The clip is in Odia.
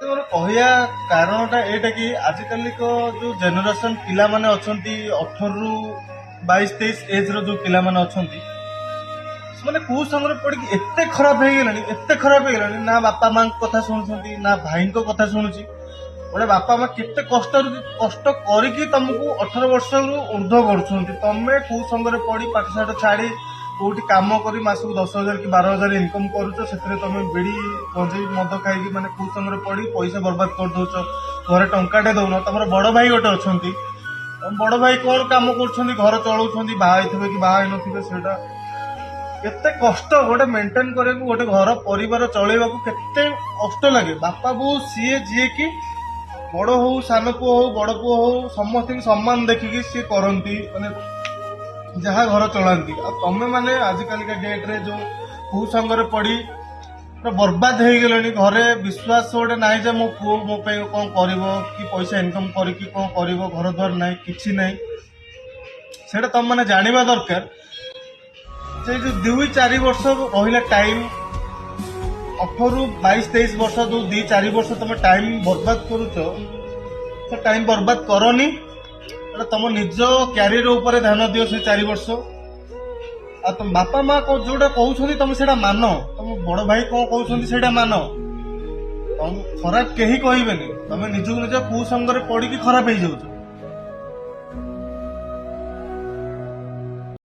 ମୋର କହିବା କାରଣଟା ଏଇଟା କି ଆଜିକାଲିକ ଯୋଉ ଜେନେରେସନ ପିଲାମାନେ ଅଛନ୍ତି 18ରୁ 22-23 ଏଜ୍ର ଯୋଉ ପିଲାମାନେ ଅଛନ୍ତି ସେମାନେ କୋଉ ସମୟରେ ପଡିକି ଏତେ ଖରାପ ହେଇଗଲାଣି ନା ବାପା ମାଙ୍କ କଥା ଶୁଣୁଛନ୍ତି ନା ଭାଇଙ୍କ କଥା ଶୁଣୁଛି। ଗୋଟେ ବାପା ମା କେତେ କଷ୍ଟ କରିକି ତମକୁ 18 ବର୍ଷରୁ ଉର୍ଦ୍ଧ୍ୱ କରୁଛନ୍ତି, ତମେ କୋଉ ସଙ୍ଗରେ ପଡି ପାଠଶାଠ ଛାଡି କୋଉଠି କାମ କରି ମାସକୁ 10,000 କି 12,000 ଇନକମ କରୁଛ, ସେଥିରେ ତମେ ବିଡି ଗଞ୍ଜେଇ ମଦ ଖାଇକି ମାନେ କୋଉ ସଙ୍ଗରେ ପଡି ପଇସା ବର୍ବାଦ କରିଦଉଛ। ଘରେ ଟଙ୍କାଟେ ଦଉନ। ତମର ବଡ ଭାଇ ଗୋଟେ ଅଛନ୍ତି, ବଡ ଭାଇ କଣ କାମ କରୁଛନ୍ତି, ଘର ଚଳଉଛନ୍ତି, ବାହା ହେଇଥିବେ କି ବାହା ହେଇନଥିବେ, ସେଇଟା କେତେ କଷ୍ଟ ଗୋଟେ ମେଣ୍ଟେନ କରିବାକୁ, ଗୋଟେ ଘର ପରିବାର ଚଳେଇବାକୁ କେତେ କଷ୍ଟ ଲାଗେ। ବାପା ବୋଉ ସିଏ ଯିଏକି ବଡ ହଉ ସାନ ପୁଅ ହଉ ବଡ ପୁଅ ହଉ ସମସ୍ତଙ୍କୁ ସମ୍ମାନ ଦେଖିକି ସିଏ କରନ୍ତି, ମାନେ ଯାହା ଘର ଚଳାନ୍ତି। ଆଉ ତମେ ମାନେ ଆଜିକାଲିକା ଡେଟରେ ଯୋଉ କୁସଙ୍ଗରେ ପଡି ବର୍ବାଦ ହେଇଗଲେଣି, ଘରେ ବିଶ୍ୱାସ ଗୋଟେ ନାହିଁ ଯେ ମୋ ପୁଅ ମୋ ପାଇଁ କଣ କରିବ କି ପଇସା ଇନକମ କରିକି କଣ କରିବ, ଘର ଦ୍ୱାର ନାହିଁ କିଛି ନାହିଁ। ସେଇଟା ତମେ ମାନେ ଜାଣିବା ଦରକାର ଯେ ଯୋଉ 2-4 ବର୍ଷ ରହିଲା ଟାଇମ, 18ରୁ 22-23 ବର୍ଷ ଯୋଉ 2-4 ବର୍ଷ ତମେ ଟାଇମ ବର୍ବାଦ କରୁଛ, ସେ ଟାଇମ ବର୍ବାଦ କରନି। ତମ ନିଜ କ୍ୟାରିୟର ଉପରେ ଧ୍ୟାନ ଦିଅ ସେ 4 ବର୍ଷ। ଆଉ ତମ ବାପା ମା ଯୋଉଟା କହୁଛନ୍ତି ତମେ ସେଇଟା ମାନ, ତମ ବଡ ଭାଇ କଣ କହୁଛନ୍ତି ସେଇଟା ମାନ। ଖରାପ କେହି କହିବେନି, ତମେ ନିଜକୁ ନିଜ କୁସଙ୍ଗରେ ପଡିକି ଖରାପ ହେଇଯାଉଛ।